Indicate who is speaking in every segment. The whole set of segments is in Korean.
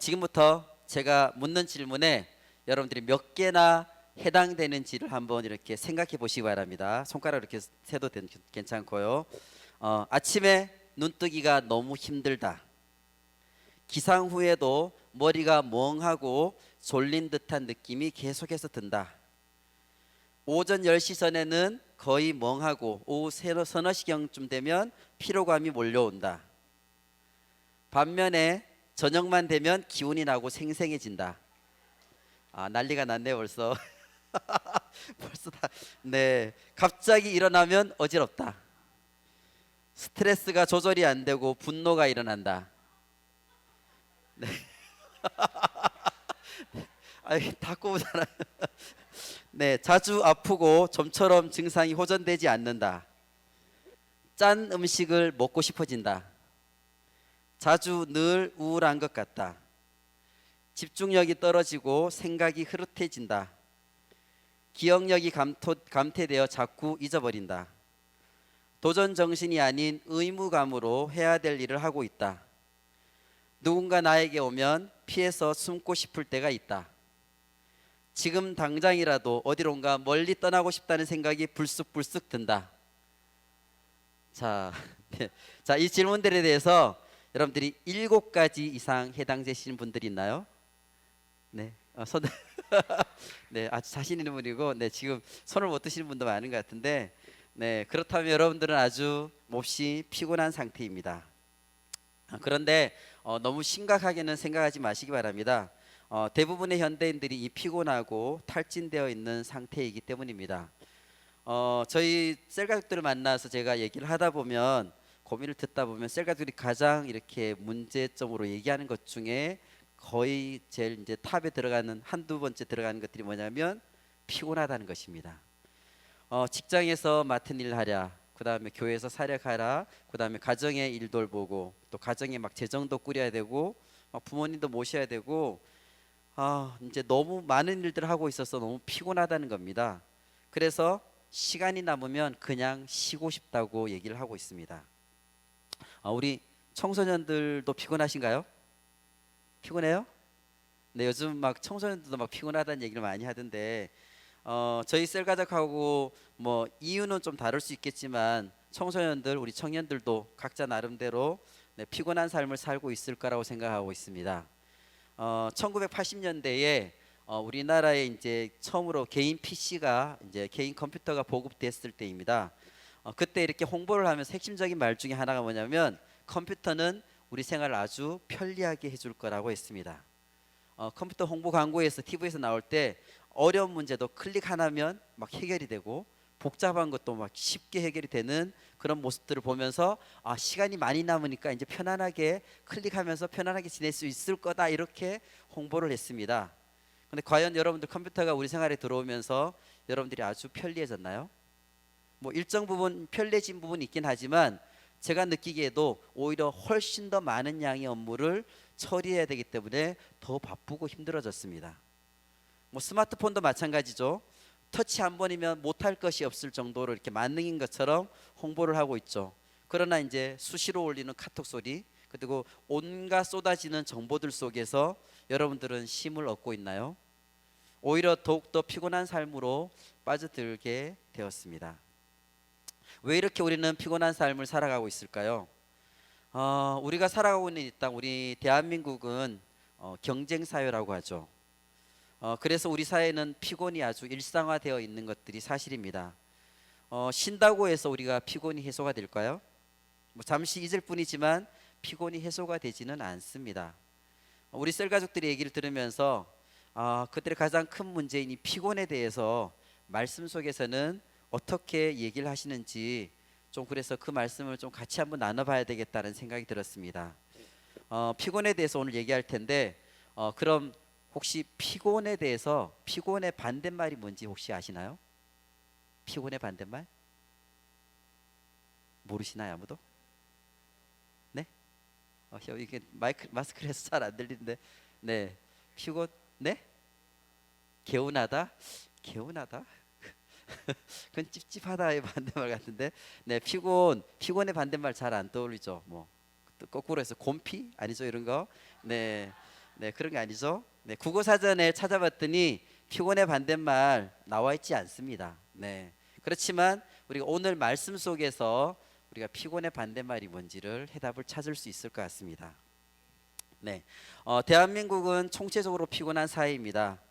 Speaker 1: 지금부터 제가 묻는 질문에 여러분들이 몇 개나 해당되는지를 한번 이렇게 생각해 보시기 바랍니다. 손가락 이렇게 세도 괜찮고요. 아침에 눈뜨기가 너무 힘들다. 기상 후에도 머리가 멍하고 졸린 듯한 느낌이 계속해서 든다. 오전 10시 전에는 거의 멍하고 오후 서너 시경쯤 되면 피로감이 몰려온다. 반면에 저녁만 되면 기운이 나고 생생해진다. 난리가 났네 벌써. 벌써 다. 네, 갑자기 일어나면 어지럽다. 스트레스가 조절이 안 되고 분노가 일어난다. 네. 다 꼬우잖아요. 네, 자주 아프고 좀처럼 증상이 호전되지 않는다. 짠 음식을 먹고 싶어진다. 자주 늘 우울한 것 같다. 집중력이 떨어지고 생각이 흐릿해진다. 기억력이 감퇴되어 자꾸 잊어버린다. 도전 정신이 아닌 의무감으로 해야 될 일을 하고 있다. 누군가 나에게 오면 피해서 숨고 싶을 때가 있다. 지금 당장이라도 어디론가 멀리 떠나고 싶다는 생각이 불쑥불쑥 든다. 자, 네. 자, 이 질문들에 대해서 여러분들이 7가지 이상 해당되시는 분들이 있나요? 네, 네, 아주 자신 있는 분이고, 네, 지금 손을 못 드시는 분도 많은 것 같은데, 네, 그렇다면 여러분들은 아주 몹시 피곤한 상태입니다. 그런데 너무 심각하게는 생각하지 마시기 바랍니다. 대부분의 현대인들이 이 피곤하고 탈진되어 있는 상태이기 때문입니다. 저희 셀가족들을 만나서 제가 얘기를 하다 보면, 고민을 듣다 보면 셀가족들이 가장 이렇게 문제점으로 얘기하는 것 중에 거의 제일 이제 탑에 들어가는 한두 번째 들어가는 것들이 뭐냐면 피곤하다는 것입니다. 직장에서 맡은 일 하랴, 그 다음에 교회에서 사역하라, 그 다음에 가정의 일 돌보고, 또 가정에 막 재정도 꾸려야 되고, 막 부모님도 모셔야 되고, 이제 너무 많은 일들을 하고 있어서 너무 피곤하다는 겁니다. 그래서 시간이 남으면 그냥 쉬고 싶다고 얘기를 하고 있습니다. 우리 청소년들도 피곤하신가요? 피곤해요? 네, 요즘 막 청소년들도 막 피곤하다는 얘기를 많이 하던데, 저희 셀가족하고 뭐 이유는 좀 다를 수 있겠지만 청소년들, 우리 청년들도 각자 나름대로 네, 피곤한 삶을 살고 있을 거라고 생각하고 있습니다. 1980년대에 우리나라에 이제 처음으로 개인 PC가 이제 개인 컴퓨터가 보급됐을 때입니다. 그때 이렇게 홍보를 하면서 핵심적인 말 중에 하나가 뭐냐면 컴퓨터는 우리 생활을 아주 편리하게 해줄 거라고 했습니다. 컴퓨터 홍보 광고에서 TV에서 나올 때 어려운 문제도 클릭 하나면 막 해결이 되고 복잡한 것도 막 쉽게 해결이 되는 그런 모습들을 보면서 시간이 많이 남으니까 이제 편안하게 클릭하면서 편안하게 지낼 수 있을 거다 이렇게 홍보를 했습니다. 근데 과연 여러분들 컴퓨터가 우리 생활에 들어오면서 여러분들이 아주 편리해졌나요? 뭐 일정 부분 편리해진 부분이 있긴 하지만 제가 느끼기에도 오히려 훨씬 더 많은 양의 업무를 처리해야 되기 때문에 더 바쁘고 힘들어졌습니다. 뭐 스마트폰도 마찬가지죠. 터치 한 번이면 못할 것이 없을 정도로 이렇게 만능인 것처럼 홍보를 하고 있죠. 그러나 이제 수시로 울리는 카톡 소리, 그리고 온갖 쏟아지는 정보들 속에서 여러분들은 쉼을 얻고 있나요? 오히려 더욱더 피곤한 삶으로 빠져들게 되었습니다. 왜 이렇게 우리는 피곤한 삶을 살아가고 있을까요? 우리가 살아가고 있는 이 땅, 우리 대한민국은 경쟁 사회라고 하죠. 그래서 우리 사회는 피곤이 아주 일상화되어 있는 것들이 사실입니다. 쉰다고 해서 우리가 피곤이 해소가 될까요? 뭐 잠시 잊을 뿐이지만 피곤이 해소가 되지는 않습니다. 우리 셀 가족들의 얘기를 들으면서 그들의 가장 큰 문제인 이 피곤에 대해서 말씀 속에서는 어떻게 얘기를 하시는지 좀 그래서 그 말씀을 좀 같이 한번 나눠봐야 되겠다는 생각이 들었습니다. 피곤에 대해서 오늘 얘기할 텐데 그럼 혹시 피곤에 대해서 피곤의 반대말이 뭔지 혹시 아시나요? 피곤의 반대말? 모르시나요 아무도? 네? 이게 마스크를 해서 잘 안 들리는데 네 피곤 네? 개운하다? 개운하다? 그건 찝찝하다의 반대말 같은데 네 피곤의 반대말 잘 안 떠올리죠. 뭐 거꾸로 해서 곰피 아니죠 이런 거. 네 네, 그런 게 아니죠. 네, 국어 사전에 찾아봤더니 피곤의 반대말 나와 있지 않습니다. 네. 그렇지만 우리가 오늘 말씀 속에서 우리가 피곤의 반대말이 뭔지를 해답을 찾을 수 있을 것 같습니다. 네. 대한민국은 총체적으로 피곤한 사회입니다.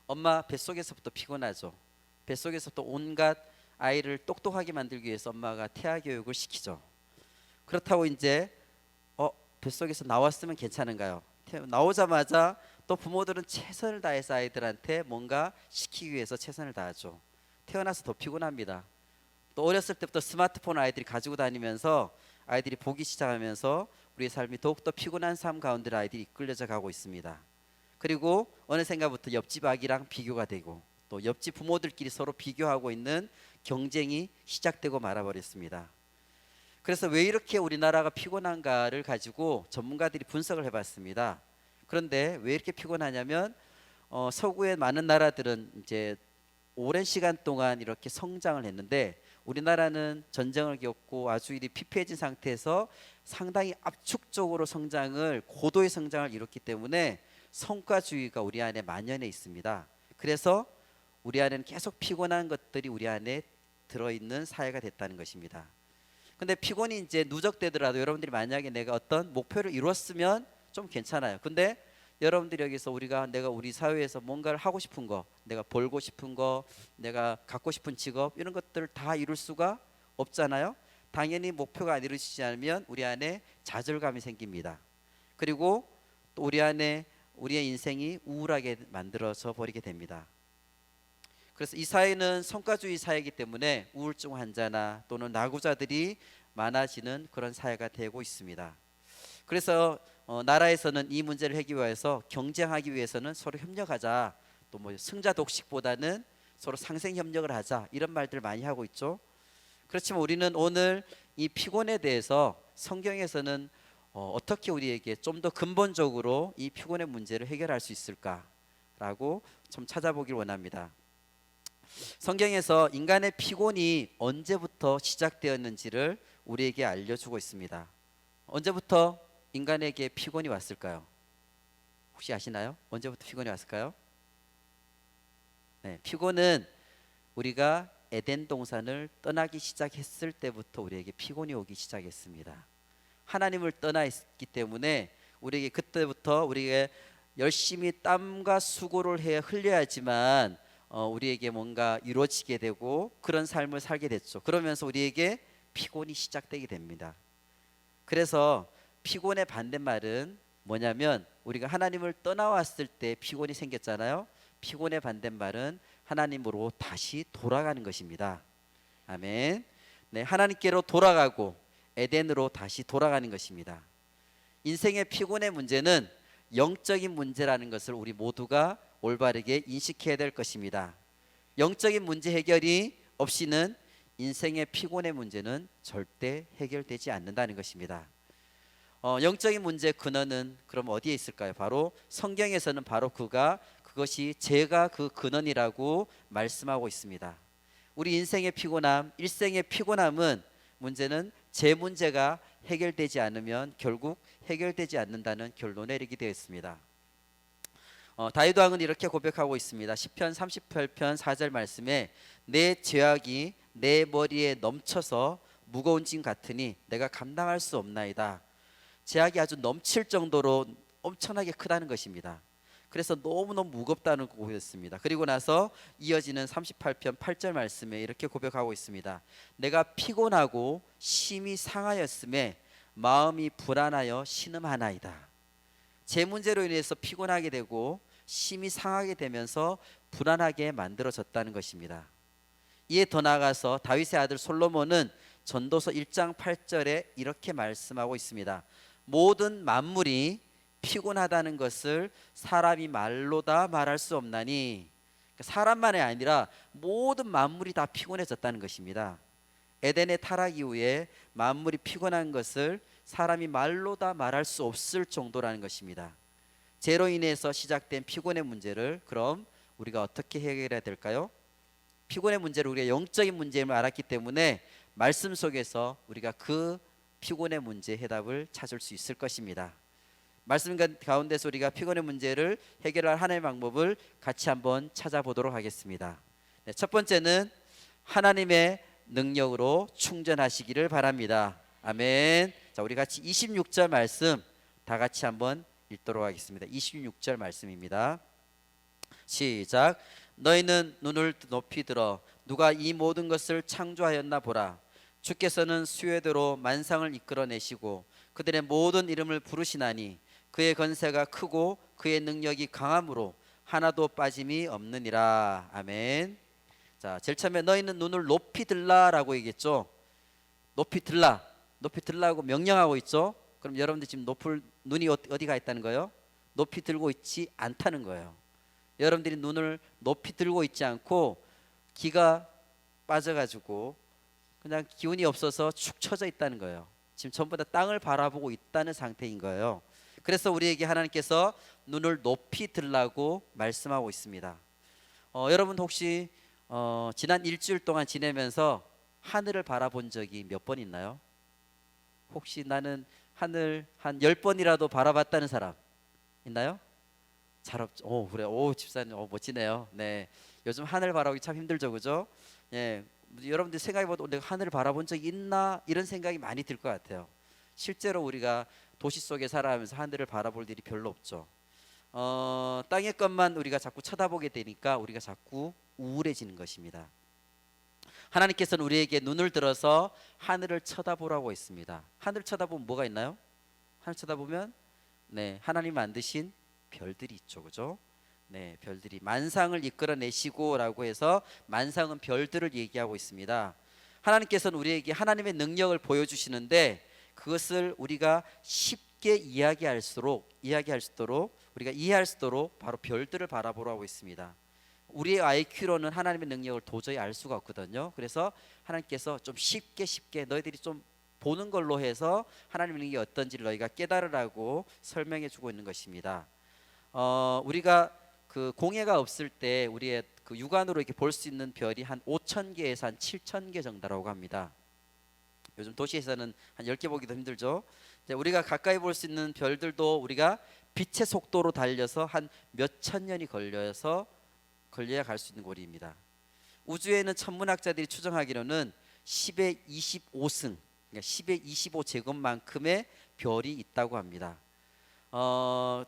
Speaker 1: 엄마 뱃속에서부터 피곤하죠. 뱃속에서부터 온갖 아이를 똑똑하게 만들기 위해서 엄마가 태아 교육을 시키죠. 그렇다고 이제 뱃속에서 나왔으면 괜찮은가요? 나오자마자 또 부모들은 최선을 다해서 아이들한테 뭔가 시키기 위해서 최선을 다하죠. 태어나서 더 피곤합니다. 또 어렸을 때부터 스마트폰 아이들이 가지고 다니면서 아이들이 보기 시작하면서 우리의 삶이 더욱더 피곤한 삶 가운데 아이들이 이끌려져 가고 있습니다. 그리고 어느샌가부터 옆집 아기랑 비교가 되고 또 옆집 부모들끼리 서로 비교하고 있는 경쟁이 시작되고 말아버렸습니다. 그래서 왜 이렇게 우리나라가 피곤한가를 가지고 전문가들이 분석을 해봤습니다. 그런데 왜 이렇게 피곤하냐면 서구의 많은 나라들은 이제 오랜 시간 동안 이렇게 성장을 했는데 우리나라는 전쟁을 겪고 아주 이리 피폐해진 상태에서 상당히 압축적으로 고도의 성장을 이뤘기 때문에 성과주의가 우리 안에 만연해 있습니다. 그래서 우리 안에는 계속 피곤한 것들이 우리 안에 들어있는 사회가 됐다는 것입니다. 근데 피곤이 이제 누적되더라도 여러분들이 만약에 내가 어떤 목표를 이뤘으면 좀 괜찮아요. 근데 여러분들이 여기서 내가 우리 사회에서 뭔가를 하고 싶은 거, 내가 벌고 싶은 거, 내가 갖고 싶은 직업 이런 것들을 다 이룰 수가 없잖아요. 당연히 목표가 안 이루어지지 않으면 우리 안에 좌절감이 생깁니다. 그리고 또 우리의 인생이 우울하게 만들어져 버리게 됩니다. 그래서 이 사회는 성과주의 사회이기 때문에 우울증 환자나 또는 낙우자들이 많아지는 그런 사회가 되고 있습니다. 그래서 나라에서는 이 문제를 해결해서 경쟁하기 위해서는 서로 협력하자, 또 뭐 승자 독식보다는 서로 상생 협력을 하자 이런 말들 많이 하고 있죠. 그렇지만 우리는 오늘 이 피곤에 대해서 성경에서는 어떻게 우리에게 좀 더 근본적으로 이 피곤의 문제를 해결할 수 있을까라고 좀 찾아보길 원합니다. 성경에서 인간의 피곤이 언제부터 시작되었는지를 우리에게 알려주고 있습니다. 언제부터 인간에게 피곤이 왔을까요? 혹시 아시나요? 언제부터 피곤이 왔을까요? 네, 피곤은 우리가 에덴 동산을 떠나기 시작했을 때부터 우리에게 피곤이 오기 시작했습니다. 하나님을 떠나 있기 때문에 우리에게 그때부터 우리에게 열심히 땀과 수고를 해 흘려야지만 우리에게 뭔가 이루어지게 되고 그런 삶을 살게 됐죠. 그러면서 우리에게 피곤이 시작되게 됩니다. 그래서 피곤의 반대말은 뭐냐면 우리가 하나님을 떠나왔을 때 피곤이 생겼잖아요. 피곤의 반대말은 하나님으로 다시 돌아가는 것입니다. 아멘. 네, 하나님께로 돌아가고 에덴으로 다시 돌아가는 것입니다. 인생의 피곤의 문제는 영적인 문제라는 것을 우리 모두가 올바르게 인식해야 될 것입니다. 영적인 문제 해결이 없이는 인생의 피곤의 문제는 절대 해결되지 않는다는 것입니다. 영적인 문제 근원은 그럼 어디에 있을까요? 바로 성경에서는 바로 그것이 죄가 그 근원이라고 말씀하고 있습니다. 우리 인생의 피곤함, 일생의 피곤함은 문제는 죄 문제가 해결되지 않으면 결국 해결되지 않는다는 결론에 이르게 되어 있습니다. 다윗 왕은 이렇게 고백하고 있습니다. 시편 38편 4절 말씀에 내 죄악이 내 머리에 넘쳐서 무거운 짐 같으니 내가 감당할 수 없나이다. 죄악이 아주 넘칠 정도로 엄청나게 크다는 것입니다. 그래서 너무너무 무겁다는 고백했습니다. 그리고 나서 이어지는 38편 8절 말씀에 이렇게 고백하고 있습니다. 내가 피곤하고 심히 상하였음에 마음이 불안하여 신음하나이다. 제 문제로 인해서 피곤하게 되고 심히 상하게 되면서 불안하게 만들어졌다는 것입니다. 이에 더 나아가서 다윗의 아들 솔로몬은 전도서 1장 8절에 이렇게 말씀하고 있습니다. 모든 만물이 피곤하다는 것을 사람이 말로 다 말할 수 없나니, 사람만이 아니라 모든 만물이 다 피곤해졌다는 것입니다. 에덴의 타락 이후에 만물이 피곤한 것을 사람이 말로 다 말할 수 없을 정도라는 것입니다. 죄로 인해서 시작된 피곤의 문제를 그럼 우리가 어떻게 해결해야 될까요? 피곤의 문제를 우리가 영적인 문제임을 알았기 때문에 말씀 속에서 우리가 그 피곤의 문제 해답을 찾을 수 있을 것입니다. 말씀 가운데서 우리가 피곤의 문제를 해결할 하나의 방법을 같이 한번 찾아보도록 하겠습니다. 네, 첫 번째는 하나님의 능력으로 충전하시기를 바랍니다. 아멘. 자, 우리 같이 26절 말씀 다 같이 한번 읽도록 하겠습니다. 26절 말씀입니다. 시작. 너희는 눈을 높이 들어 누가 이 모든 것을 창조하였나 보라. 주께서는 수요대로 만상을 이끌어내시고 그들의 모든 이름을 부르시나니 그의 권세가 크고 그의 능력이 강함으로 하나도 빠짐이 없느니라. 아멘. 자, 제일 처음에 너희는 눈을 높이 들라라고 얘기했죠. 높이 들라, 높이 들라고 명령하고 있죠. 그럼 여러분들 지금 높을 눈이 어디가 있다는 거예요? 높이 들고 있지 않다는 거예요. 여러분들이 눈을 높이 들고 있지 않고 기가 빠져가지고 그냥 기운이 없어서 축 처져 있다는 거예요. 지금 전부 다 땅을 바라보고 있다는 상태인 거예요. 그래서 우리에게 하나님께서 눈을 높이 들라고 말씀하고 있습니다. 여러분 혹시 지난 일주일 동안 지내면서 하늘을 바라본 적이 몇 번 있나요? 혹시 나는 하늘 한 10번이라도 바라봤다는 사람 있나요? 잘 없죠. 오, 그래. 오, 집사님, 멋지네요. 네, 요즘 하늘 바라보기 참 힘들죠, 그죠? 예, 여러분들 생각해봐도 내가 하늘을 바라본 적이 있나 이런 생각이 많이 들 것 같아요. 실제로 우리가 도시 속에 살아가면서 하늘을 바라볼 일이 별로 없죠. 땅의 것만 우리가 자꾸 쳐다보게 되니까 우리가 자꾸 우울해지는 것입니다. 하나님께서는 우리에게 눈을 들어서 하늘을 쳐다보라고 했습니다. 하늘 쳐다보면 뭐가 있나요? 하늘 쳐다보면 네, 하나님 만드신 별들이 있죠, 그죠? 네, 별들이 만상을 이끌어내시고라고 해서 만상은 별들을 얘기하고 있습니다. 하나님께서는 우리에게 하나님의 능력을 보여주시는데 그것을 우리가 쉽게 이야기할 수 있도록 우리가 이해할 수 있도록 바로 별들을 바라보라고 했습니다. 우리의 IQ로는 하나님의 능력을 도저히 알 수가 없거든요. 그래서 하나님께서 좀 쉽게 너희들이 좀 보는 걸로 해서 하나님의 능력이 어떤지를 너희가 깨달으라고 설명해 주고 있는 것입니다. 우리가 그 공해가 없을 때 우리의 그 육안으로 이렇게 볼 수 있는 별이 한 5,000개에서 한 7,000개 정도라고 합니다. 요즘 도시에서는 한 10개 보기도 힘들죠. 우리가 가까이 볼 수 있는 별들도 우리가 빛의 속도로 달려서 한 몇천 년이 걸려야 갈 수 있는 거리입니다. 우주에는 천문학자들이 추정하기로는 10의 25승, 그러니까 10의 25제곱만큼의 별이 있다고 합니다.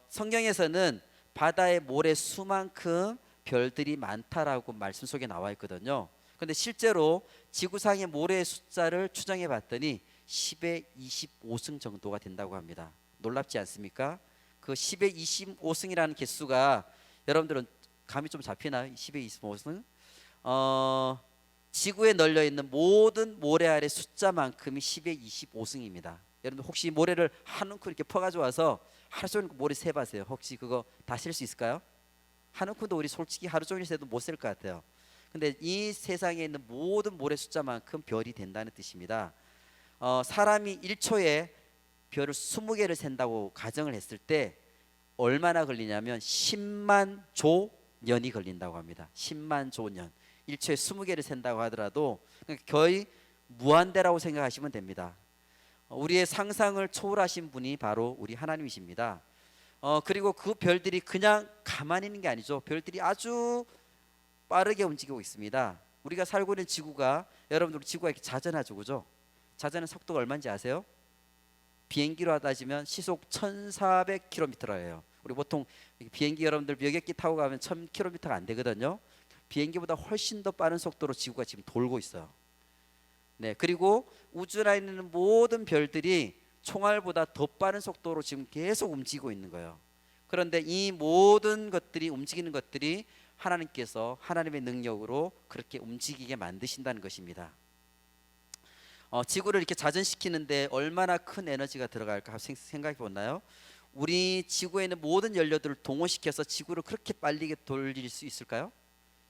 Speaker 1: 성경에서는 바다의 모래 수만큼 별들이 많다라고 말씀 속에 나와 있거든요. 그런데 실제로 지구상의 모래의 숫자를 추정해 봤더니 10의 25승 정도가 된다고 합니다. 놀랍지 않습니까? 그 10의 25승이라는 개수가 여러분들은 감이 좀 잡히나요? 10의 25승? 지구에 널려 있는 모든 모래 알의 숫자만큼이 10의 25승입니다. 여러분 혹시 모래를 한 움큼 이렇게 퍼가지고 와서 하루 종일 모래 세봐세요. 혹시 그거 다 셀 수 있을까요? 한 움큼도 우리 솔직히 하루 종일 세도 못 셀 것 같아요. 근데 이 세상에 있는 모든 모래 숫자만큼 별이 된다는 뜻입니다. 사람이 1초에 별을 20개를 센다고 가정을 했을 때 얼마나 걸리냐면 10만 조 년이 걸린다고 합니다. 10만 조 년. 1초에 20개를 센다고 하더라도 거의 무한대라고 생각하시면 됩니다. 우리의 상상을 초월하신 분이 바로 우리 하나님이십니다. 그리고 그 별들이 그냥 가만히 있는 게 아니죠. 별들이 아주 빠르게 움직이고 있습니다. 우리가 살고 있는 지구가 여러분들 지구가 이렇게 자전하죠, 그죠? 자전의 속도가 얼마인지 아세요? 비행기로 따지면 시속 1,400km예요. 우리 보통 비행기 여러분들 여객기 타고 가면 1,000km가 안 되거든요. 비행기보다 훨씬 더 빠른 속도로 지구가 지금 돌고 있어요. 네, 그리고 우주 안에 있는 모든 별들이 총알보다 더 빠른 속도로 지금 계속 움직이고 있는 거예요. 그런데 이 모든 것들이 움직이는 것들이 하나님께서 하나님의 능력으로 그렇게 움직이게 만드신다는 것입니다. 지구를 이렇게 자전시키는데 얼마나 큰 에너지가 들어갈까 생각해 보나요? 우리 지구에 있는 모든 연료들을 동원시켜서 지구를 그렇게 빨리 돌릴 수 있을까요?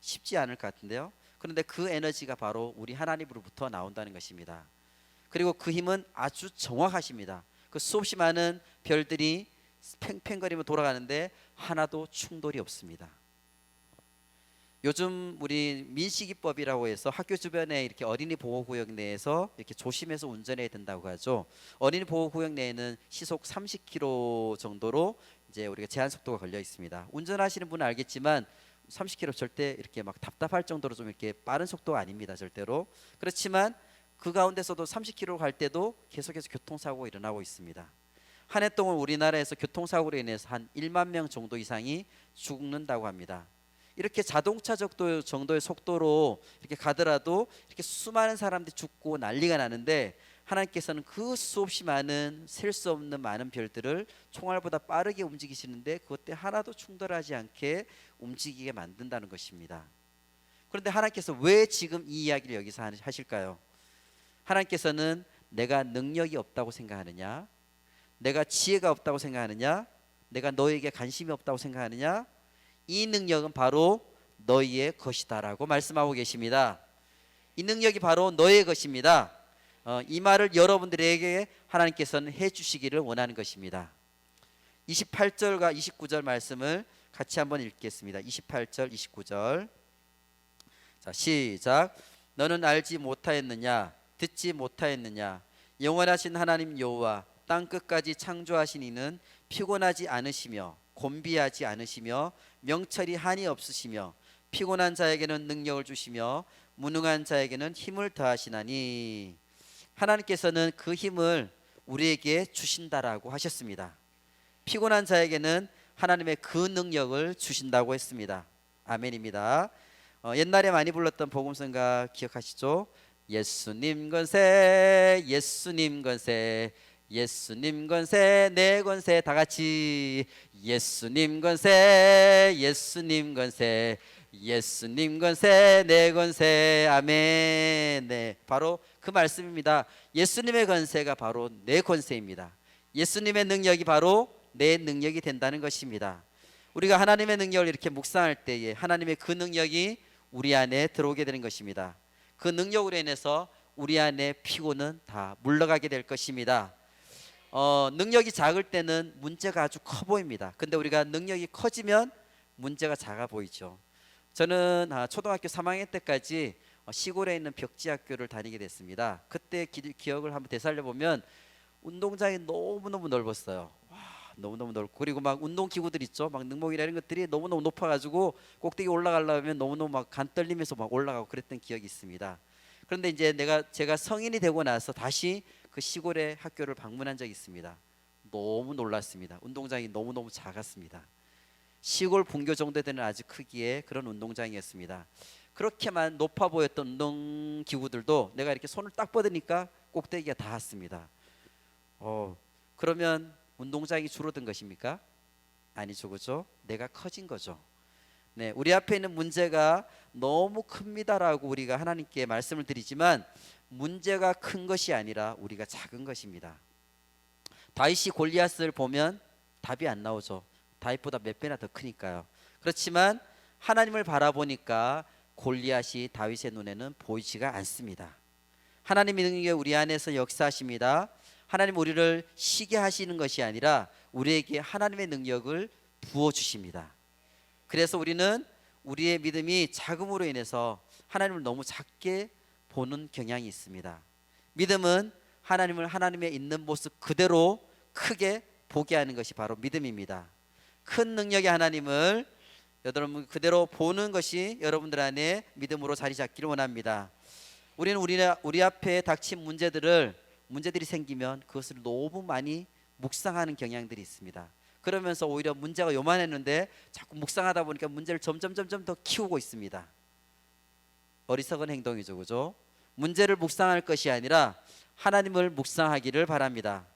Speaker 1: 쉽지 않을 것 같은데요. 그런데 그 에너지가 바로 우리 하나님으로부터 나온다는 것입니다. 그리고 그 힘은 아주 정확하십니다. 그 수없이 많은 별들이 팽팽거리며 돌아가는데 하나도 충돌이 없습니다. 요즘 우리 민식이법이라고 해서 학교 주변에 이렇게 어린이 보호구역 내에서 이렇게 조심해서 운전해야 된다고 하죠. 어린이 보호구역 내에는 시속 30km 정도로 이제 우리가 제한 속도가 걸려 있습니다. 운전하시는 분은 알겠지만 30km 절대 이렇게 막 답답할 정도로 좀 이렇게 빠른 속도가 아닙니다, 절대로. 그렇지만 그 가운데서도 30km 갈 때도 계속해서 교통사고가 일어나고 있습니다. 한 해 동안 우리나라에서 교통사고로 인해서 한 1만 명 정도 이상이 죽는다고 합니다. 이렇게 자동차 정도의 속도로 이렇게 가더라도 이렇게 수많은 사람들이 죽고 난리가 나는데, 하나님께서는 그 수없이 많은 셀 수 없는 많은 별들을 총알보다 빠르게 움직이시는데 그것 때 하나도 충돌하지 않게 움직이게 만든다는 것입니다. 그런데 하나님께서 왜 지금 이 이야기를 여기서 하실까요? 하나님께서는 내가 능력이 없다고 생각하느냐, 내가 지혜가 없다고 생각하느냐, 내가 너에게 관심이 없다고 생각하느냐, 이 능력은 바로 너희의 것이다라고 말씀하고 계십니다. 이 능력이 바로 너의 것입니다. 이 말을 여러분들에게 하나님께서는 해주시기를 원하는 것입니다. 28절과 29절 말씀을 같이 한번 읽겠습니다. 28절 29절. 자, 시작. 너는 알지 못하였느냐, 듣지 못하였느냐, 영원하신 하나님 여호와 땅 끝까지 창조하신 이는 피곤하지 않으시며 곤비하지 않으시며 명철이 한이 없으시며 피곤한 자에게는 능력을 주시며 무능한 자에게는 힘을 더하시나니. 하나님께서는 그 힘을 우리에게 주신다라고 하셨습니다. 피곤한 자에게는 하나님의 그 능력을 주신다고 했습니다. 아멘입니다. 옛날에 많이 불렀던 복음성가 기억하시죠? 예수님 권세, 예수님 권세, 예수님 권세, 내 권세. 다 같이 예수님 권세, 예수님 권세, 예수님 권세, 내 권세. 아멘. 네, 바로 그 말씀입니다. 예수님의 권세가 바로 내 권세입니다. 예수님의 능력이 바로 내 능력이 된다는 것입니다. 우리가 하나님의 능력을 이렇게 묵상할 때에 하나님의 그 능력이 우리 안에 들어오게 되는 것입니다. 그 능력으로 인해서 우리 안에 피곤은 다 물러가게 될 것입니다. 능력이 작을 때는 문제가 아주 커 보입니다. 근데 우리가 능력이 커지면 문제가 작아 보이죠. 저는 초등학교 3학년 때까지 시골에 있는 벽지학교를 다니게 됐습니다. 그때 기억을 한번 되살려 보면 운동장이 너무너무 넓었어요. 와, 너무너무 넓고, 그리고 막 운동기구들 있죠. 막 능목이나 이런 것들이 너무너무 높아가지고 꼭대기 올라가려면 너무너무 막 간 떨리면서 막 올라가고 그랬던 기억이 있습니다. 그런데 이제 제가 성인이 되고 나서 다시 그 시골의 학교를 방문한 적이 있습니다. 너무 놀랐습니다. 운동장이 너무너무 작았습니다. 시골 분교 정도 되는 아주 크기의 그런 운동장이었습니다. 그렇게만 높아 보였던 운동기구들도 내가 이렇게 손을 딱 뻗으니까 꼭대기가 닿았습니다. 그러면 운동장이 줄어든 것입니까? 아니죠, 그죠? 내가 커진 거죠. 네, 우리 앞에 있는 문제가 너무 큽니다라고 우리가 하나님께 말씀을 드리지만 문제가 큰 것이 아니라 우리가 작은 것입니다. 다윗이 골리앗을 보면 답이 안 나오죠. 다윗보다 몇 배나 더 크니까요. 그렇지만 하나님을 바라보니까 골리앗이 다윗의 눈에는 보이지가 않습니다. 하나님의 능력이 우리 안에서 역사하십니다. 하나님 우리를 쉬게 하시는 것이 아니라 우리에게 하나님의 능력을 부어주십니다. 그래서 우리는 우리의 믿음이 작음으로 인해서 하나님을 너무 작게 보는 경향이 있습니다. 믿음은 하나님을 하나님의 있는 모습 그대로 크게 보게 하는 것이 바로 믿음입니다. 큰 능력의 하나님을 여러분 그대로 보는 것이 여러분들 안에 믿음으로 자리 잡기를 원합니다. 우리는 우리 앞에 닥친 문제들이 생기면 그것을 너무 많이 묵상하는 경향들이 있습니다. 그러면서 오히려 문제가 요만했는데 자꾸 묵상하다 보니까 문제를 점점 더 키우고 있습니다. 어리석은 행동이죠, 그죠? 문제를 묵상할 것이 아니라 하나님을 묵상하기를 바랍니다.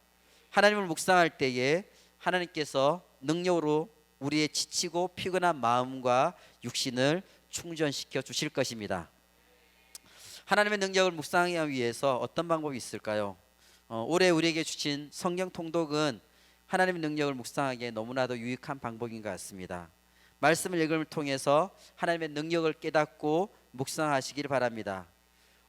Speaker 1: 하나님을 묵상할 때에 하나님께서 능력으로 우리의 지치고 피곤한 마음과 육신을 충전시켜 주실 것입니다. 하나님의 능력을 묵상하기 위해서 어떤 방법이 있을까요? 올해 우리에게 주신 성경 통독은 하나님의 능력을 묵상하기에 너무나도 유익한 방법인 것 같습니다. 말씀을 읽음을 통해서 하나님의 능력을 깨닫고 묵상하시기를 바랍니다.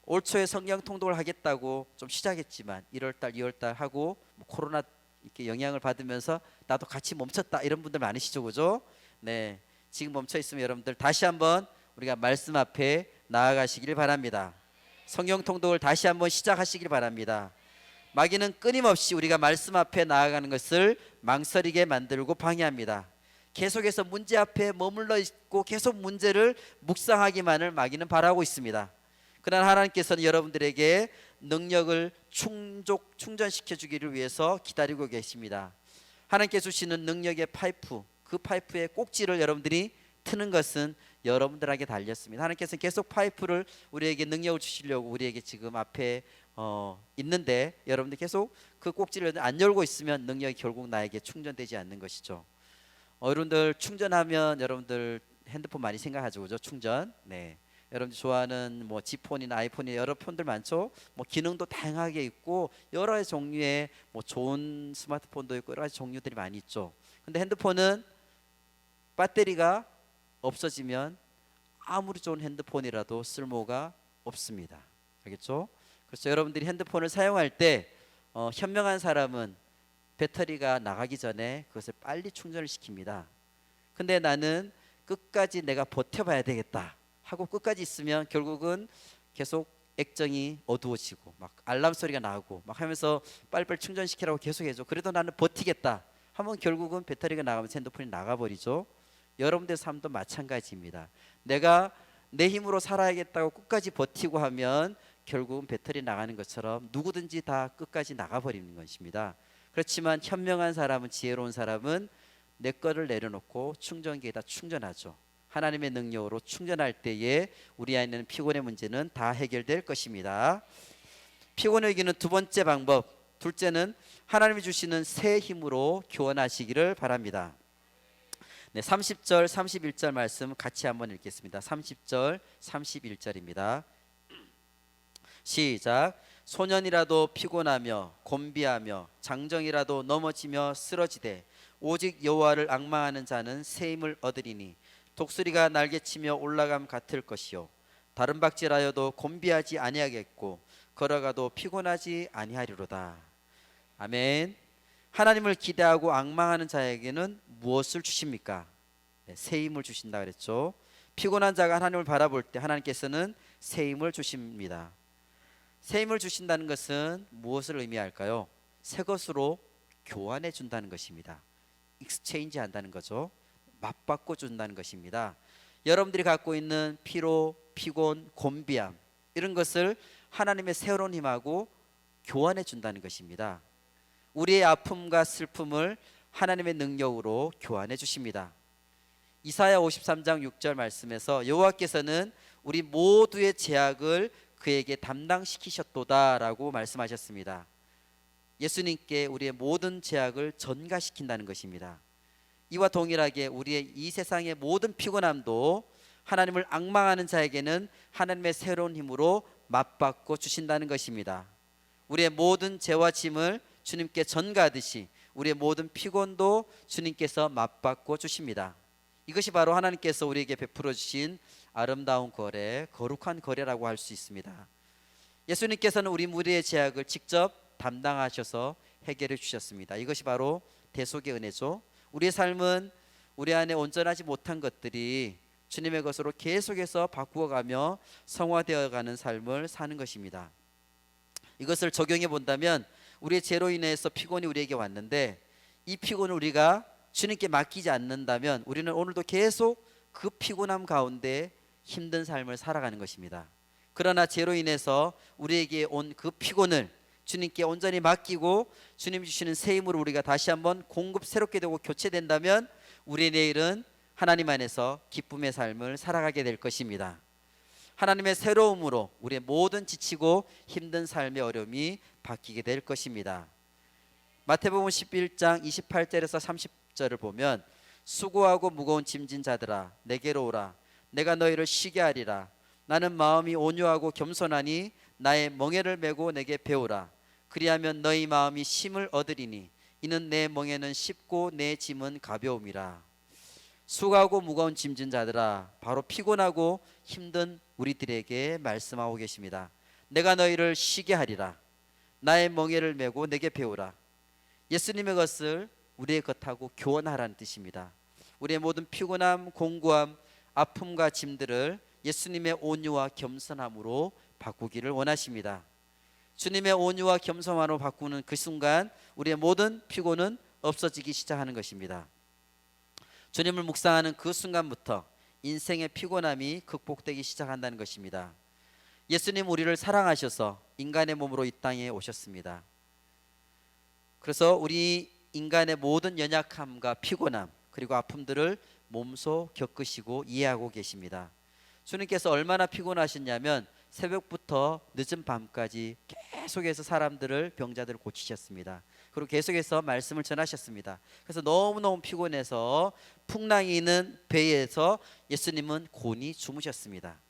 Speaker 1: 올 초에 성경 통독을 하겠다고 좀 시작했지만 1월달, 2월달 하고 코로나 이렇게 영향을 받으면서 나도 같이 멈췄다 이런 분들 많으시죠, 그죠? 네, 지금 멈춰 있으면 여러분들 다시 한번 우리가 말씀 앞에 나아가시길 바랍니다. 성경 통독을 다시 한번 시작하시길 바랍니다. 마귀는 끊임없이 우리가 말씀 앞에 나아가는 것을 망설이게 만들고 방해합니다. 계속해서 문제 앞에 머물러 있고 계속 문제를 묵상하기만을 마귀는 바라고 있습니다. 그러나 하나님께서는 여러분들에게 능력을 충전시켜 주기를 위해서 기다리고 계십니다. 하나님께서 주시는 능력의 파이프, 그 파이프의 꼭지를 여러분들이 트는 것은 여러분들에게 달렸습니다. 하나님께서는 계속 파이프를 우리에게 능력을 주시려고 우리에게 지금 앞에 있는데, 여러분들 계속 그 꼭지를 안 열고 있으면 능력이 결국 나에게 충전되지 않는 것이죠. 여러분들 충전하면 여러분들 핸드폰 많이 생각하죠, 그죠? 충전. 네. 여러분들 좋아하는 뭐 지폰이나 아이폰이 여러 폰들 많죠. 뭐 기능도 다양하게 있고 여러 가지 종류의 뭐 좋은 스마트폰도 있고 여러 가지 종류들이 많이 있죠. 근데 핸드폰은 배터리가 없어지면 아무리 좋은 핸드폰이라도 쓸모가 없습니다. 알겠죠? 그래서 여러분들이 핸드폰을 사용할 때 현명한 사람은 배터리가 나가기 전에 그것을 빨리 충전을 시킵니다. 근데 나는 끝까지 내가 버텨봐야 되겠다 하고 끝까지 있으면 결국은 계속 액정이 어두워지고 막 알람 소리가 나고 막 하면서 빨리빨리 충전시키라고 계속 해줘. 그래도 나는 버티겠다 하면 결국은 배터리가 나가면서 핸드폰이 나가버리죠. 여러분들 삶도 마찬가지입니다. 내가 내 힘으로 살아야겠다고 끝까지 버티고 하면 결국은 배터리 나가는 것처럼 누구든지 다 끝까지 나가버리는 것입니다. 그렇지만 현명한 사람은, 지혜로운 사람은 내 거를 내려놓고 충전기에다 충전하죠. 하나님의 능력으로 충전할 때에 우리 안에 있는 피곤의 문제는 다 해결될 것입니다. 피곤을 이기는 두 번째 방법, 둘째는 하나님이 주시는 새 힘으로 교환하시기를 바랍니다. 네, 30절 31절 말씀 같이 한번 읽겠습니다. 30절 31절입니다. 시작. 소년이라도 피곤하며 곤비하며 장정이라도 넘어지며 쓰러지되 오직 여호와를 앙망하는 자는 새 힘을 얻으리니 독수리가 날개치며 올라감 같을 것이요 다른 박질하여도 곤비하지 아니하겠고 걸어가도 피곤하지 아니하리로다. 아멘. 하나님을 기대하고 앙망하는 자에게는 무엇을 주십니까? 네, 새 힘을 주신다 그랬죠. 피곤한 자가 하나님을 바라볼 때 하나님께서는 새 힘을 주십니다. 새 힘을 주신다는 것은 무엇을 의미할까요? 새 것으로 교환해 준다는 것입니다. 익스체인지 한다는 거죠. 맞바꿔 준다는 것입니다. 여러분들이 갖고 있는 피로, 피곤, 곤비함 이런 것을 하나님의 새로운 힘하고 교환해 준다는 것입니다. 우리의 아픔과 슬픔을 하나님의 능력으로 교환해 주십니다. 이사야 53장 6절 말씀에서 여호와께서는 우리 모두의 죄악을 그에게 담당시키셨도다라고 말씀하셨습니다. 예수님께 우리의 모든 죄악을 전가시킨다는 것입니다. 이와 동일하게 우리의 이 세상의 모든 피곤함도 하나님을 앙망하는 자에게는 하나님의 새로운 힘으로 맞바꿔 주신다는 것입니다. 우리의 모든 죄와 짐을 주님께 전가하듯이 우리의 모든 피곤도 주님께서 맞바꿔 주십니다. 이것이 바로 하나님께서 우리에게 베풀어 주신 아름다운 거래, 거룩한 거래라고 할 수 있습니다. 예수님께서는 우리의 죄악을 직접 담당하셔서 해결해 주셨습니다. 이것이 바로 대속의 은혜죠. 우리의 삶은 우리 안에 온전하지 못한 것들이 주님의 것으로 계속해서 바꾸어가며 성화되어가는 삶을 사는 것입니다. 이것을 적용해 본다면 우리의 죄로 인해서 피곤이 우리에게 왔는데 이 피곤을 우리가 주님께 맡기지 않는다면 우리는 오늘도 계속 그 피곤함 가운데 힘든 삶을 살아가는 것입니다. 그러나 죄로 인해서 우리에게 온 그 피곤을 주님께 온전히 맡기고 주님 주시는 새 힘으로 우리가 다시 한번 새롭게 되고 교체된다면 우리의 내일은 하나님 안에서 기쁨의 삶을 살아가게 될 것입니다. 하나님의 새로움으로 우리의 모든 지치고 힘든 삶의 어려움이 바뀌게 될 것입니다. 마태복음 11장 28절에서 30절을 보면 수고하고 무거운 짐진 자들아 내게로 오라 내가 너희를 쉬게 하리라 나는 마음이 온유하고 겸손하니 나의 멍에를 메고 내게 배우라 그리하면 너희 마음이 쉼을 얻으리니 이는 내 멍에는 쉽고 내 짐은 가벼움이라. 수고하고 무거운 짐진 자들아, 바로 피곤하고 힘든 우리들에게 말씀하고 계십니다. 내가 너희를 쉬게 하리라. 나의 멍에를 메고 내게 배우라. 예수님의 것을 우리의 것하고 교환하라는 뜻입니다. 우리의 모든 피곤함, 공고함, 아픔과 짐들을 예수님의 온유와 겸손함으로 바꾸기를 원하십니다. 주님의 온유와 겸손함으로 바꾸는 그 순간 우리의 모든 피곤은 없어지기 시작하는 것입니다. 주님을 묵상하는 그 순간부터 인생의 피곤함이 극복되기 시작한다는 것입니다. 예수님 우리를 사랑하셔서 인간의 몸으로 이 땅에 오셨습니다. 그래서 우리 인간의 모든 연약함과 피곤함 그리고 아픔들을 몸소 겪으시고 이해하고 계십니다. 주님께서 얼마나 피곤하셨냐면 새벽부터 늦은 밤까지 계속해서 사람들을 병자들을 고치셨습니다. 그리고 계속해서 말씀을 전하셨습니다. 그래서 너무너무 피곤해서 풍랑이 있는 배에서 예수님은 곤히 주무셨습니다.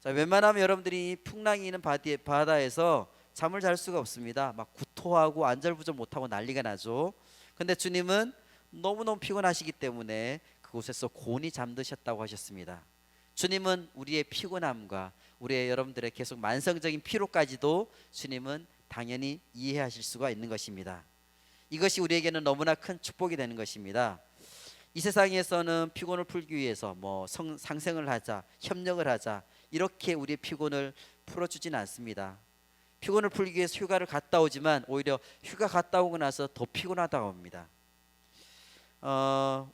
Speaker 1: 자, 웬만하면 여러분들이 풍랑이 있는 바다에서 잠을 잘 수가 없습니다. 막 구토하고 안절부절 못하고 난리가 나죠. 근데 주님은 너무너무 피곤하시기 때문에 그곳에서 곤히 잠드셨다고 하셨습니다. 주님은 우리의 피곤함과 우리의 여러분들의 계속 만성적인 피로까지도 주님은 당연히 이해하실 수가 있는 것입니다. 이것이 우리에게는 너무나 큰 축복이 되는 것입니다. 이 세상에서는 피곤을 풀기 위해서 상생을 하자, 협력을 하자 이렇게 우리의 피곤을 풀어주진 않습니다. 피곤을 풀기 위해서 휴가를 갔다 오지만 오히려 휴가 갔다 오고 나서 더 피곤하다고 합니다.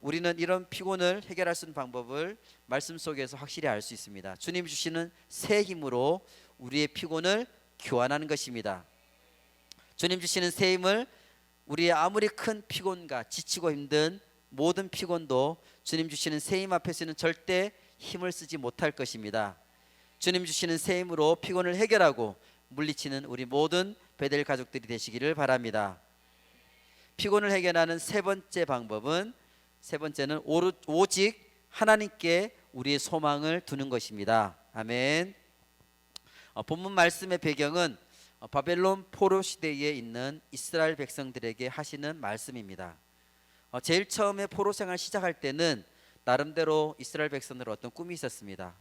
Speaker 1: 우리는 이런 피곤을 해결할 수 있는 방법을 말씀 속에서 확실히 알 수 있습니다. 주님 주시는 새 힘으로 우리의 피곤을 교환하는 것입니다. 주님 주시는 새 힘을 우리의 아무리 큰 피곤과 지치고 힘든 모든 피곤도 주님 주시는 새 힘 앞에서는 절대 힘을 쓰지 못할 것입니다. 주님 주시는 새 힘으로 피곤을 해결하고 물리치는 우리 모든 베델 가족들이 되시기를 바랍니다. 피곤을 해결하는 세 번째는 오직 하나님께 우리의 소망을 두는 것입니다. 아멘. 본문 말씀의 배경은 바벨론 포로 시대에 있는 이스라엘 백성들에게 하시는 말씀입니다. 제일 처음에 포로 생활 시작할 때는 나름대로 이스라엘 백성들 어떤 꿈이 있었습니다.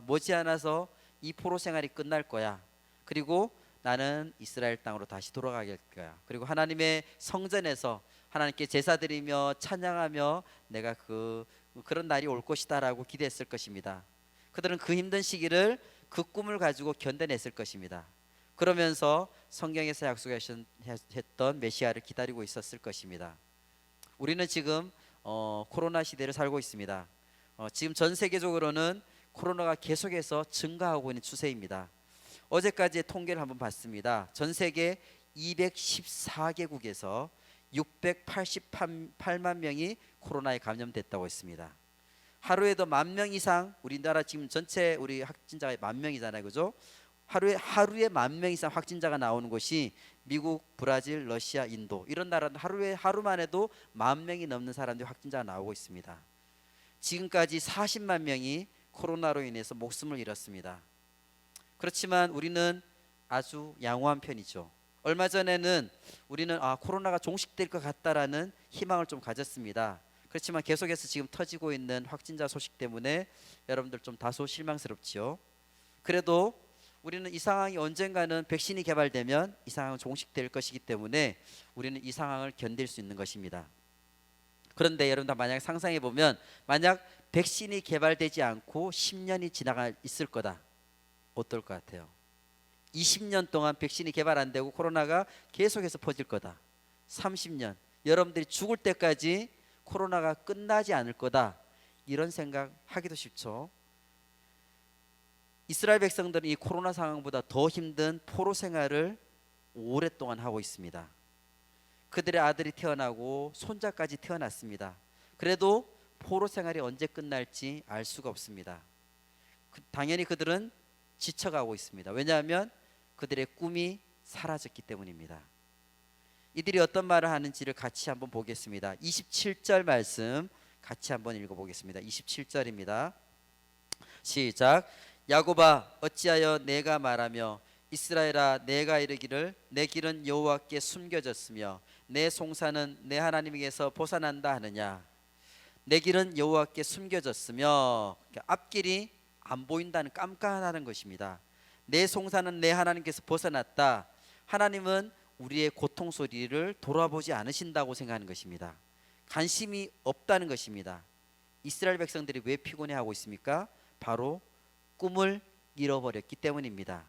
Speaker 1: 머지않아서 이 포로 생활이 끝날 거야. 그리고 나는 이스라엘 땅으로 다시 돌아가게 될 거야. 그리고 하나님의 성전에서 하나님께 제사 드리며 찬양하며 내가 그런 날이 올 것이다라고 기대했을 것입니다. 그들은 그 힘든 시기를 그 꿈을 가지고 견뎌냈을 것입니다. 그러면서 성경에서 약속했던 메시아를 기다리고 있었을 것입니다. 우리는 지금 코로나 시대를 살고 있습니다. 지금 전 세계적으로는 코로나가 계속해서 증가하고 있는 추세입니다. 어제까지의 통계를 한번 봤습니다. 전 세계 214개국에서 688만 명이 코로나에 감염됐다고 했습니다. 하루에도 10,000명 이상, 우리나라 지금 전체 우리 확진자가 10,000명이잖아요, 그죠? 하루에 10,000명 이상 확진자가 나오는 곳이 미국, 브라질, 러시아, 인도 이런 나라는 하루만 해도 10,000명이 넘는 사람들이 확진자가 나오고 있습니다. 지금까지 40만 명이 코로나로 인해서 목숨을 잃었습니다. 그렇지만 우리는 아주 양호한 편이죠. 얼마 전에는 우리는 코로나가 종식될 것 같다라는 희망을 좀 가졌습니다. 그렇지만 계속해서 지금 터지고 있는 확진자 소식 때문에 여러분들 좀 다소 실망스럽지요. 그래도 우리는 이 상황이 언젠가는 백신이 개발되면 이 상황은 종식될 것이기 때문에 우리는 이 상황을 견딜 수 있는 것입니다. 그런데 여러분들 만약 상상해 보면 만약 백신이 개발되지 않고 10년이 지나가 있을 거다. 어떨 것 같아요? 20년 동안 백신이 개발 안 되고 코로나가 계속해서 퍼질 거다. 30년 여러분들이 죽을 때까지 코로나가 끝나지 않을 거다. 이런 생각 하기도 쉽죠. 이스라엘 백성들은 이 코로나 상황보다 더 힘든 포로 생활을 오랫동안 하고 있습니다. 그들의 아들이 태어나고 손자까지 태어났습니다. 그래도 포로 생활이 언제 끝날지 알 수가 없습니다. 당연히 그들은 지쳐가고 있습니다. 왜냐하면 그들의 꿈이 사라졌기 때문입니다. 이들이 어떤 말을 하는지를 같이 한번 보겠습니다. 27절 말씀 같이 한번 읽어보겠습니다. 27절입니다. 시작. 야곱아 어찌하여 내가 말하며 이스라엘아 내가 이르기를 내 길은 여호와께 숨겨졌으며 내 송사는 내 하나님에게서 벗어난다 하느냐. 내 길은 여호와께 숨겨졌으며 앞길이 안 보인다는 깜깜하다는 것입니다. 내 송사는 내 하나님께서 벗어났다. 하나님은 우리의 고통 소리를 돌아보지 않으신다고 생각하는 것입니다. 관심이 없다는 것입니다. 이스라엘 백성들이 왜 피곤해하고 있습니까? 바로 꿈을 잃어버렸기 때문입니다.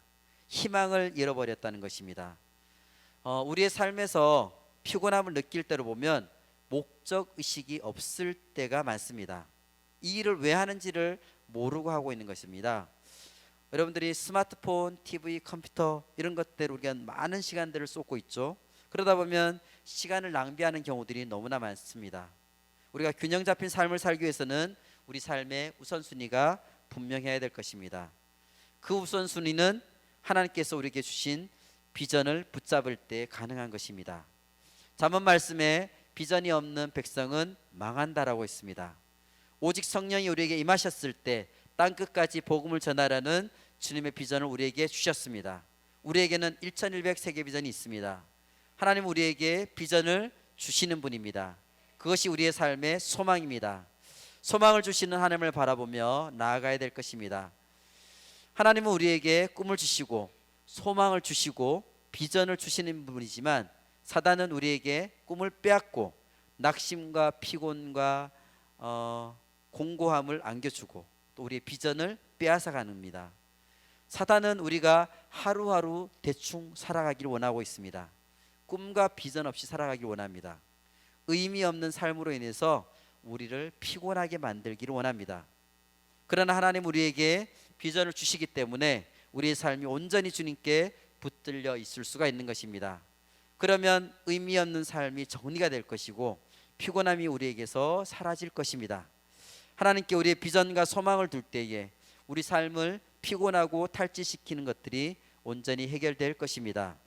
Speaker 1: 희망을 잃어버렸다는 것입니다. 우리의 삶에서 피곤함을 느낄 때로 보면 목적 의식이 없을 때가 많습니다. 이 일을 왜 하는지를 모르고 하고 있는 것입니다. 여러분들이 스마트폰, TV, 컴퓨터 이런 것들 우리가 많은 시간들을 쏟고 있죠. 그러다 보면 시간을 낭비하는 경우들이 너무나 많습니다. 우리가 균형 잡힌 삶을 살기 위해서는 우리 삶의 우선순위가 분명해야 될 것입니다. 그 우선순위는 하나님께서 우리에게 주신 비전을 붙잡을 때 가능한 것입니다. 잠언 말씀에 비전이 없는 백성은 망한다라고 했습니다. 오직 성령이 우리에게 임하셨을 때 땅 끝까지 복음을 전하라는 주님의 비전을 우리에게 주셨습니다. 우리에게는 1100 세계 비전이 있습니다. 하나님 우리에게 비전을 주시는 분입니다. 그것이 우리의 삶의 소망입니다. 소망을 주시는 하나님을 바라보며 나아가야 될 것입니다. 하나님은 우리에게 꿈을 주시고 소망을 주시고 비전을 주시는 분이지만 사단은 우리에게 꿈을 빼앗고 낙심과 피곤과 공고함을 안겨주고 또 우리의 비전을 빼앗아 가는입니다. 사단은 우리가 하루하루 대충 살아가기를 원하고 있습니다. 꿈과 비전 없이 살아가길 원합니다. 의미 없는 삶으로 인해서 우리를 피곤하게 만들기를 원합니다. 그러나 하나님 우리에게 비전을 주시기 때문에 우리의 삶이 온전히 주님께 붙들려 있을 수가 있는 것입니다. 그러면 의미 없는 삶이 정리가 될 것이고 피곤함이 우리에게서 사라질 것입니다. 하나님께 우리의 비전과 소망을 둘 때에 우리 삶을 피곤하고 탈취시키는 것들이 온전히 해결될 것입니다.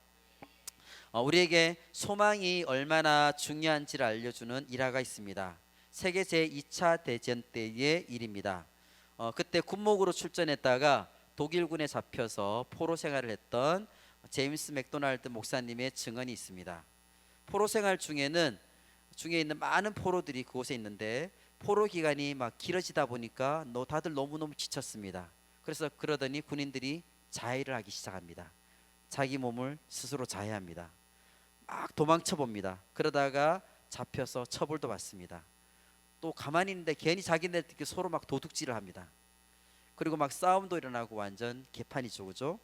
Speaker 1: 우리에게 소망이 얼마나 중요한지를 알려주는 일화가 있습니다. 세계 제2차 대전 때의 일입니다. 그때 군목으로 출전했다가 독일군에 잡혀서 포로 생활을 했던 제임스 맥도날드 목사님의 증언이 있습니다. 포로 생활 중에 있는 많은 포로들이 그곳에 있는데 포로 기간이 막 길어지다 보니까 다들 너무너무 지쳤습니다. 그래서 그러더니 군인들이 자해를 하기 시작합니다. 자기 몸을 스스로 자해합니다. 막 도망쳐 봅니다. 그러다가 잡혀서 처벌도 받습니다. 또 가만히 있는데 괜히 자기네들끼리 서로 막 도둑질을 합니다. 그리고 막 싸움도 일어나고 완전 개판이죠, 그죠?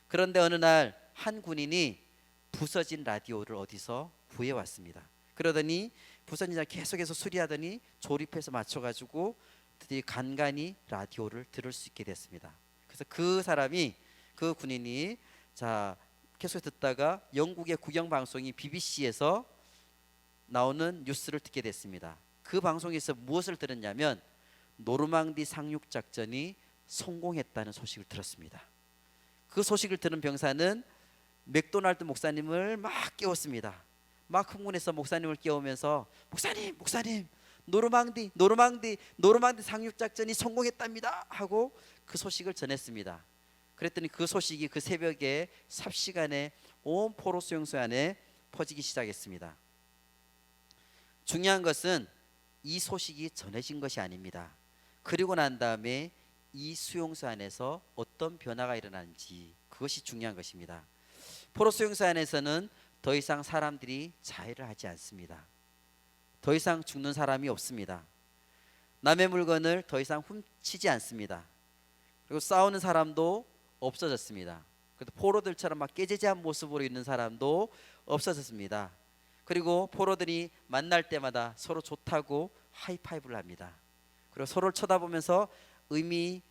Speaker 1: 그런데 어느 날 한 군인이 부서진 라디오를 어디서 구해왔습니다. 그러더니 부서진 계속해서 수리하더니 조립해서 맞춰가지고 드디어 간간히 라디오를 들을 수 있게 됐습니다. 그래서 그 군인이 계속 듣다가 영국의 국영방송이 BBC에서 나오는 뉴스를 듣게 됐습니다. 그 방송에서 무엇을 들었냐면 노르망디 상륙작전이 성공했다는 소식을 들었습니다. 그 소식을 들은 병사는 맥도날드 목사님을 막 깨웠습니다. 막 흥분해서 목사님을 깨우면서 목사님 노르망디 상륙작전이 성공했답니다 하고 그 소식을 전했습니다. 그랬더니 그 소식이 그 새벽에 삽시간에 온 포로 수용소 안에 퍼지기 시작했습니다. 중요한 것은 이 소식이 전해진 것이 아닙니다. 그리고 난 다음에 이 수용소 안에서 어떤 변화가 일어나는지 그것이 중요한 것입니다. 포로 수용소 안에서는 더 이상 사람들이 자해를 하지 않습니다. 더 이상 죽는 사람이 없습니다. 남의 물건을 더 이상 훔치지 않습니다. 그리고 싸우는 사람도 없어졌습니다. 그래도 포로들처럼 막 깨재재한 모습으로 있는 사람도 없어졌습니다. 그리고 포로들이 만날 때마다 서로 좋다고 하이파이브를 합니다. 그리고 서로를 쳐다보면서 의미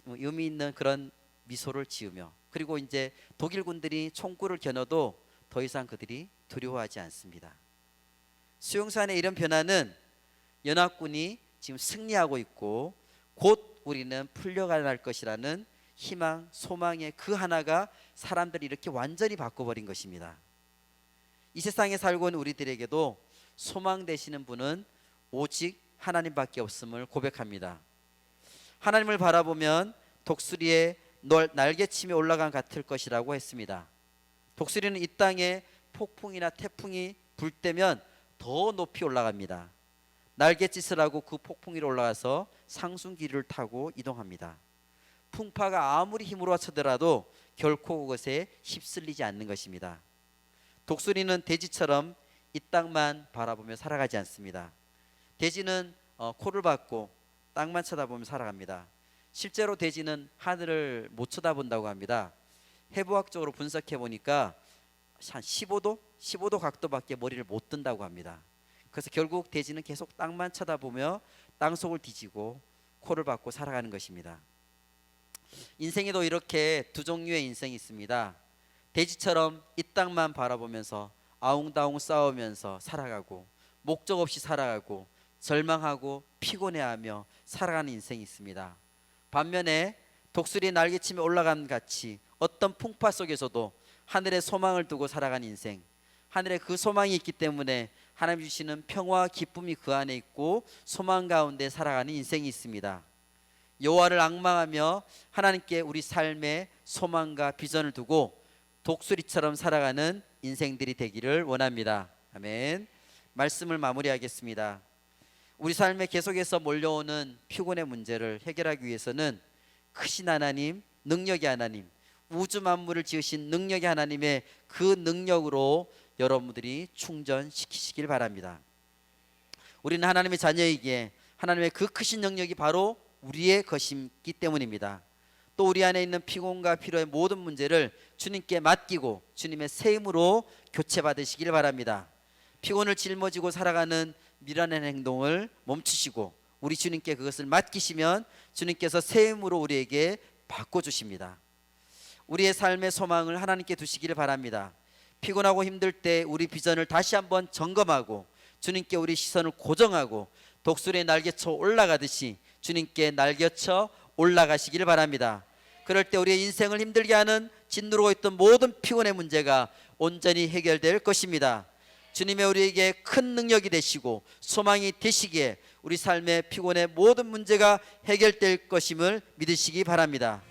Speaker 1: 있는 그런 미소를 지으며 그리고 이제 독일군들이 총구를 겨눠도 더 이상 그들이 두려워하지 않습니다. 수용소 안의 이런 변화는 연합군이 지금 승리하고 있고 곧 우리는 풀려갈 것이라는 희망, 소망의 그 하나가 사람들이 이렇게 완전히 바꿔버린 것입니다. 이 세상에 살고 있는 우리들에게도 소망 되시는 분은 오직 하나님밖에 없음을 고백합니다. 하나님을 바라보면 독수리의 날개침이 올라간 같을 것이라고 했습니다. 독수리는 이 땅에 폭풍이나 태풍이 불 때면 더 높이 올라갑니다. 날갯짓을 하고 그 폭풍 위로 올라가서 상승기를 타고 이동합니다. 풍파가 아무리 힘으로 쳐들어도 결코 그것에 휩쓸리지 않는 것입니다. 독수리는 돼지처럼 이 땅만 바라보며 살아가지 않습니다. 돼지는 코를 박고 땅만 쳐다보며 살아갑니다. 실제로 돼지는 하늘을 못 쳐다본다고 합니다. 해부학적으로 분석해 보니까 한 15도 각도밖에 머리를 못 든다고 합니다. 그래서 결국 돼지는 계속 땅만 쳐다보며 땅속을 뒤지고 코를 박고 살아가는 것입니다. 인생에도 이렇게 두 종류의 인생이 있습니다. 돼지처럼 이 땅만 바라보면서 아웅다웅 싸우면서 살아가고, 목적 없이 살아가고, 절망하고 피곤해하며 살아가는 인생이 있습니다. 반면에 독수리 날개치며 올라간 같이 어떤 풍파 속에서도 하늘에 소망을 두고 살아가는 인생, 하늘에 그 소망이 있기 때문에 하나님 주시는 평화와 기쁨이 그 안에 있고 소망 가운데 살아가는 인생이 있습니다. 여호와를 앙망하며 하나님께 우리 삶의 소망과 비전을 두고 독수리처럼 살아가는 인생들이 되기를 원합니다. 아멘. 말씀을 마무리하겠습니다. 우리 삶에 계속해서 몰려오는 피곤의 문제를 해결하기 위해서는 크신 하나님, 능력의 하나님, 우주 만물을 지으신 능력의 하나님의 그 능력으로 여러분들이 충전시키시길 바랍니다. 우리는 하나님의 자녀이기에 하나님의 그 크신 능력이 바로 우리의 것이기 때문입니다. 또 우리 안에 있는 피곤과 피로의 모든 문제를 주님께 맡기고 주님의 새 힘으로 교체받으시길 바랍니다. 피곤을 짊어지고 살아가는 미련한 행동을 멈추시고 우리 주님께 그것을 맡기시면 주님께서 새 힘으로 우리에게 바꿔주십니다. 우리의 삶의 소망을 하나님께 두시기를 바랍니다. 피곤하고 힘들 때 우리 비전을 다시 한번 점검하고 주님께 우리 시선을 고정하고 독수리의 날개쳐 올라가듯이 주님께 날개쳐 올라가시기를 바랍니다. 그럴 때 우리의 인생을 힘들게 하는 짓누르고 있던 모든 피곤의 문제가 온전히 해결될 것입니다. 주님의 우리에게 큰 능력이 되시고 소망이 되시기에 우리 삶의 피곤의 모든 문제가 해결될 것임을 믿으시기 바랍니다.